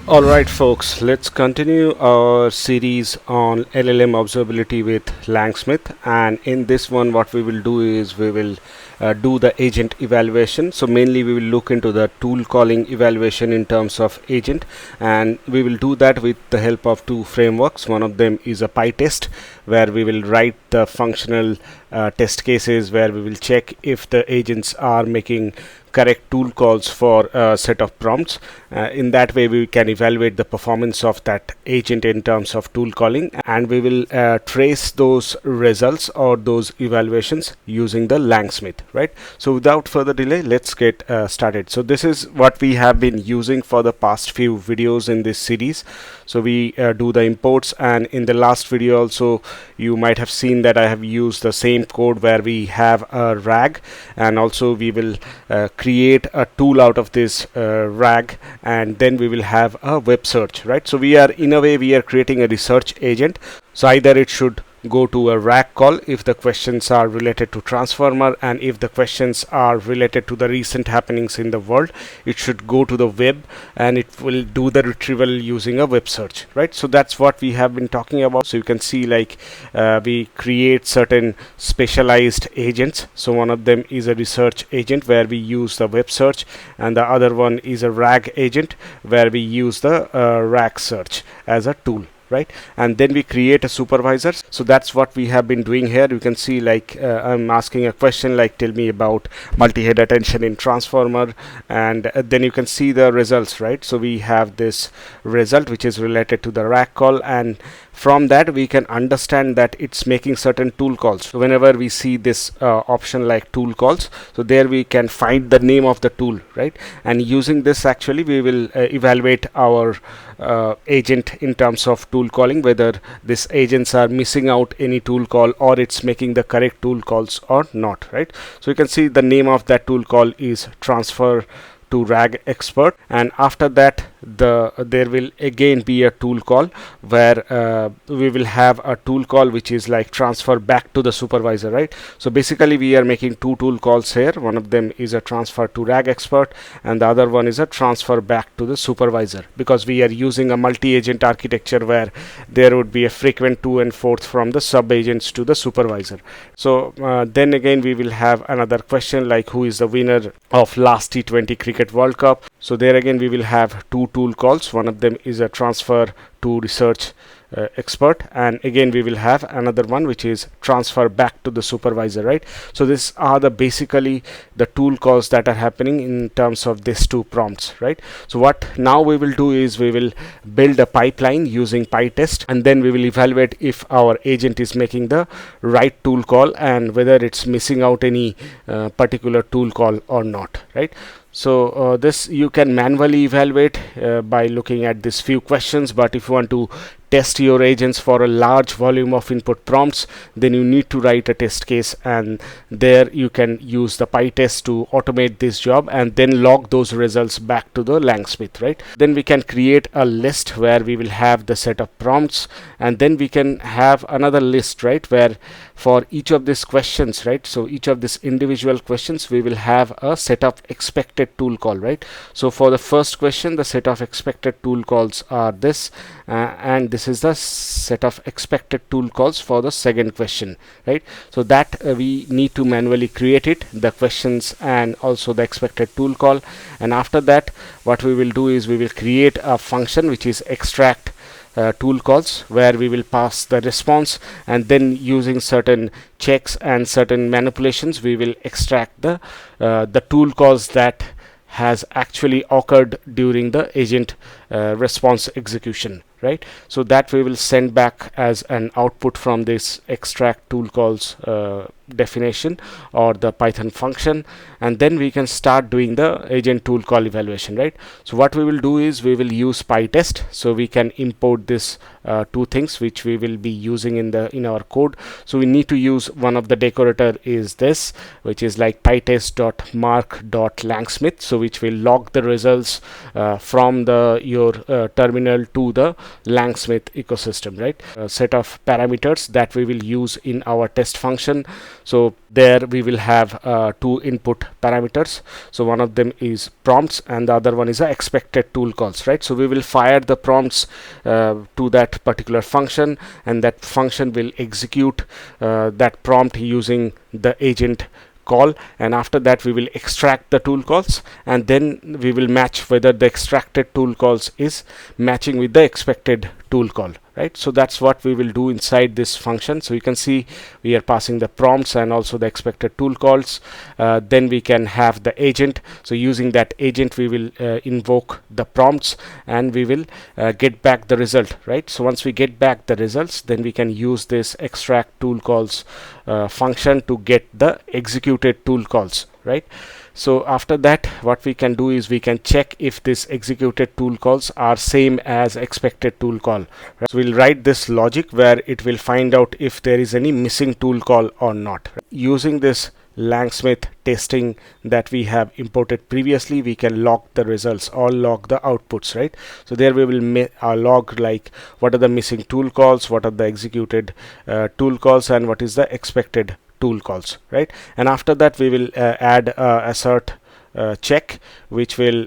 Alright folks, let's continue our series on LLM observability with LangSmith, and in this one what we will do is we will do the agent evaluation. So mainly we will look into the tool calling evaluation in terms of agent, and we will do that with the help of two frameworks. One of them is a PyTest, where we will write the functional test cases where we will check if the agents are making correct tool calls for a set of prompts. In that way we can evaluate the performance of that agent in terms of tool calling, and we will trace those results or those evaluations using the LangSmith, right? So without further delay, let's get started. So this is what we have been using for the past few videos in this series. So we do the imports, and in the last video also you might have seen that I have used the same code where we have a RAG, and also we will create a tool out of this RAG, and then we will have a web search, right? So we are, in a way, we are creating a research agent. So either it should go to a RAG call if the questions are related to transformer, and if the questions are related to the recent happenings in the world, it should go to the web and it will do the retrieval using a web search, right? So that's what we have been talking about. So you can see, like, we create certain specialized agents. So one of them is a research agent where we use the web search, and the other one is a RAG agent where we use the RAG search as a tool, right? And then we create a supervisor. So that's what we have been doing here. You can see, like, I'm asking a question like, tell me about multi-head attention in transformer, and then you can see the results, right? So we have this result which is related to the RAG call, and from that we can understand that it's making certain tool calls. So whenever we see this option like tool calls, so there we can find the name of the tool, right? And using this, actually we will evaluate our agent in terms of tool calling, whether these agents are missing out any tool call or it's making the correct tool calls or not, right? So you can see the name of that tool call is transfer to RAG expert, and after that there will again be a tool call where we will have a tool call which is like transfer back to the supervisor, right? So basically we are making two tool calls here. One of them is a transfer to RAG expert, and the other one is a transfer back to the supervisor, because we are using a multi-agent architecture where there would be a frequent to and forth from the sub agents to the supervisor. So then again we will have another question like, who is the winner of last T20 Cricket World Cup? So there again we will have two tool calls. One of them is a transfer to research expert, and again we will have another one which is transfer back to the supervisor, right? So these are the basically the tool calls that are happening in terms of these two prompts, right? So what now we will do is we will build a pipeline using PyTest, and then we will evaluate if our agent is making the right tool call and whether it's missing out any particular tool call or not, right? So this you can manually evaluate by looking at these few questions, but if you want to test your agents for a large volume of input prompts, then you need to write a test case, and there you can use the PyTest to automate this job and then log those results back to the LangSmith, right? Then we can create a list where we will have the set of prompts, and then we can have another list, right, where for each of these questions, right, so each of these individual questions we will have a set of expected tool call, right? So for the first question, the set of expected tool calls are this, and this is the set of expected tool calls for the second question, right? So that we need to manually create it, the questions and also the expected tool call. And after that what we will do is we will create a function which is extract tool calls, where we will pass the response, and then using certain checks and certain manipulations we will extract the tool calls that has actually occurred during the agent response execution, right? So that we will send back as an output from this extract tool calls definition or the Python function, and then we can start doing the agent tool call evaluation, right? So what we will do is we will use PyTest, so we can import this two things which we will be using in our code. So we need to use one of the decorator is this, which is like pytest.mark.langsmith, so which will log the results from your terminal to the LangSmith ecosystem, right? A set of parameters that we will use in our test function. So there we will have two input parameters. So one of them is prompts and the other one is a expected tool calls, right? So we will fire the prompts to that particular function, and that function will execute that prompt using the agent call, and after that we will extract the tool calls, and then we will match whether the extracted tool calls is matching with the expected tool call, right? So that's what we will do inside this function. So you can see we are passing the prompts and also the expected tool calls. Then we can have the agent. So using that agent we will invoke the prompts and we will get back the result, right? So once we get back the results, then we can use this extract tool calls function to get the executed tool calls, right? So after that what we can do is we can check if this executed tool calls are same as expected tool call, right? So we'll write this logic where it will find out if there is any missing tool call or not. Using this LangSmith testing that we have imported previously, we can log the results or log the outputs, right? So there we will log like what are the missing tool calls, what are the executed tool calls, and what is the expected tool calls, right? And after that we will add assert check, which will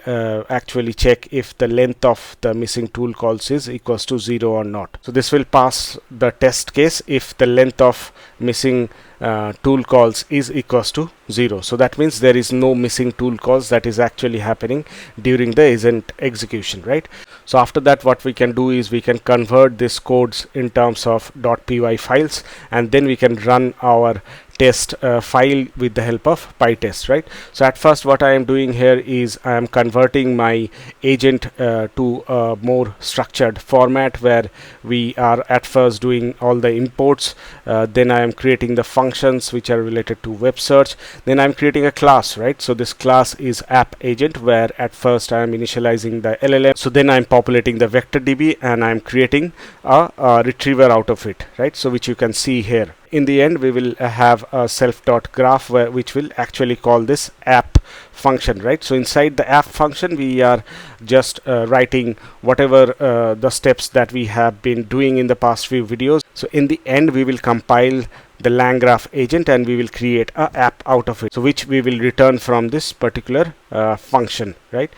actually check if the length of the missing tool calls is equals to 0 or not. So this will pass the test case if the length of missing tool calls is equals to 0. So that means there is no missing tool calls that is actually happening during the agent execution, right? So after that what we can do is we can convert this codes in terms of .py files, and then we can run our test file with the help of PyTest, right? So at first what I am doing here is I am converting my agent to a more structured format where we are at first doing all the imports, then I am creating the functions which are related to web search, then I am creating a class, right? So this class is app agent, where at first I am initializing the LLM, so then I am populating the vector DB and I am creating a retriever out of it, right? So which you can see here. In the end we will have a self.graph which will actually call this app function, right? So inside the app function we are just writing whatever the steps that we have been doing in the past few videos. So in the end we will compile the LangGraph agent and we will create a app out of it, so which we will return from this particular function, right?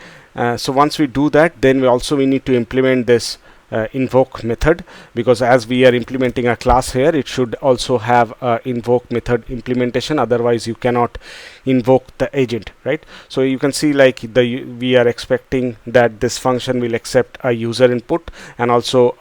So once we do that, then we need to implement this invoke method, because as we are implementing a class here, it should also have a invoke method implementation, otherwise you cannot invoke the agent, right? So you can see like we are expecting that this function will accept a user input and also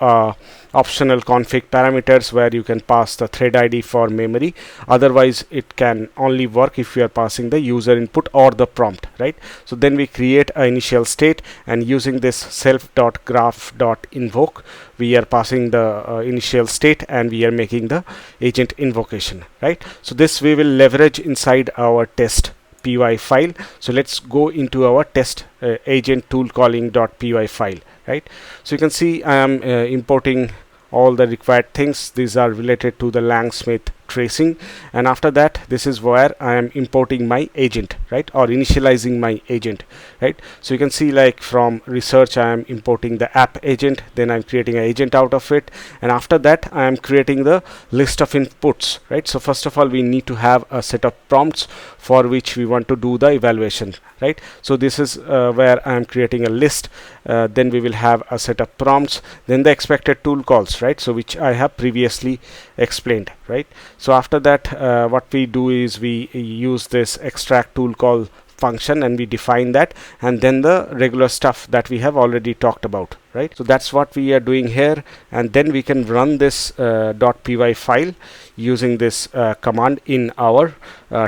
optional config parameters where you can pass the thread ID for memory. Otherwise it can only work if you are passing the user input or the prompt, right? So then we create an initial state, and using this self.graph.invoke we are passing the initial state and we are making the agent invocation, right? So this we will leverage inside our test py file. So let's go into our test agent tool calling.py file, right? So you can see I am importing all the required things. These are related to the LangSmith tracing, and after that this is where I am importing my agent, right, or initializing my agent, right? So you can see like from research I am importing the app agent, then I'm creating an agent out of it, and after that I am creating the list of inputs, right? So first of all we need to have a set of prompts for which we want to do the evaluation, right? So this is where I am creating a list, then we will have a set of prompts, then the expected tool calls, right? So which I have previously explained, right? So after that what we do is we use this extract tool call function and we define that, and then the regular stuff that we have already talked about, right? So that's what we are doing here, and then we can run this .py file using this command in our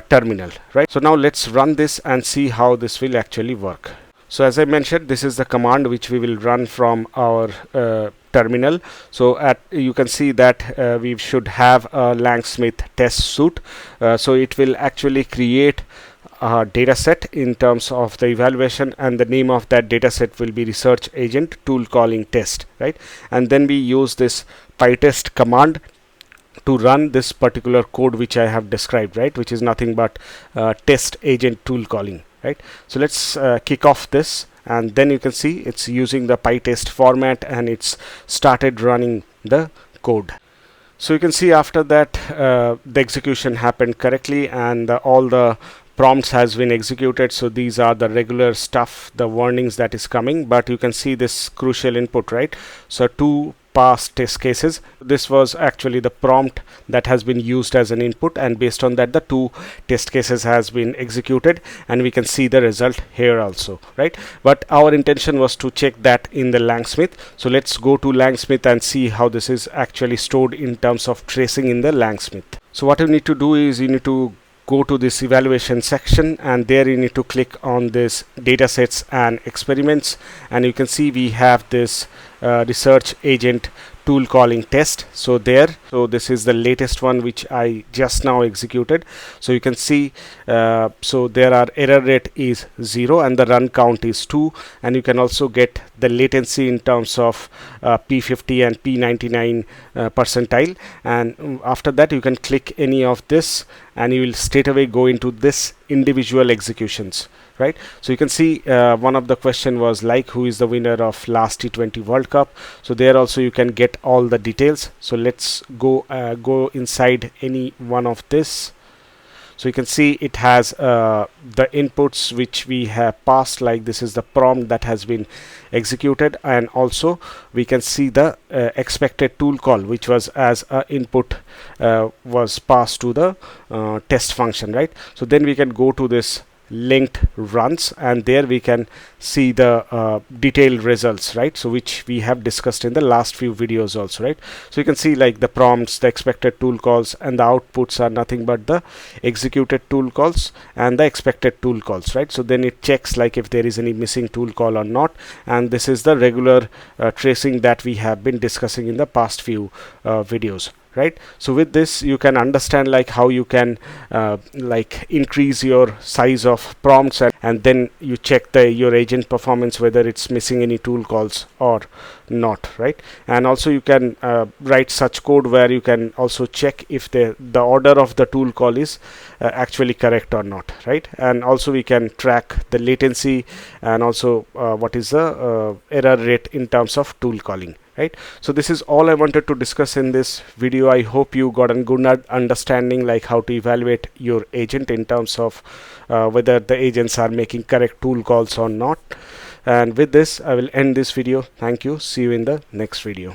terminal, right? So now let's run this and see how this will actually work. So as I mentioned, this is the command which we will run from our terminal. So you can see that we should have a LangSmith test suite. So it will actually create a data set in terms of the evaluation, and the name of that data set will be research agent tool calling test, right? And then we use this PyTest command to run this particular code which I have described, right, which is nothing but test agent tool calling, right? So let's kick off this and then you can see it's using the PyTest format and it's started running the code. So you can see after that the execution happened correctly, and all the prompts has been executed. So these are the regular stuff, the warnings that is coming, but you can see this crucial input, right? So two past test cases. This was actually the prompt that has been used as an input, and based on that the two test cases has been executed, and we can see the result here also, right? But our intention was to check that in the LangSmith. So let's go to LangSmith and see how this is actually stored in terms of tracing in the LangSmith. So what you need to do is you need to go to this evaluation section, and there you need to click on this datasets and experiments, and you can see we have this research agent tool calling test. So this is the latest one which I just now executed. So you can see so there are error rate is 0 and the run count is 2, and you can also get the latency in terms of P50 and P99 percentile. And after that you can click any of this and you will straight away go into this individual executions, right? So you can see one of the question was like, who is the winner of last T20 World Cup? So there also you can get all the details. So let's go inside any one of this. So you can see it has the inputs which we have passed, like this is the prompt that has been executed, and also we can see the expected tool call which was as a input was passed to the test function, right? So then we can go to this linked runs, and there we can see the detailed results, right? So which we have discussed in the last few videos also, right? So you can see like the prompts, the expected tool calls, and the outputs are nothing but the executed tool calls and the expected tool calls, right? So then it checks like if there is any missing tool call or not, and this is the regular tracing that we have been discussing in the past few videos, right? So with this you can understand like how you can like increase your size of prompts, and then you check your agent performance whether it's missing any tool calls or not, right? And also you can write such code where you can also check if the order of the tool call is actually correct or not, right? And also we can track the latency and also what is the error rate in terms of tool calling, right? So this is all I wanted to discuss in this video. I hope you got a good understanding like how to evaluate your agent in terms of whether the agents are making correct tool calls or not. And with this I will end this video. Thank you. See you in the next video.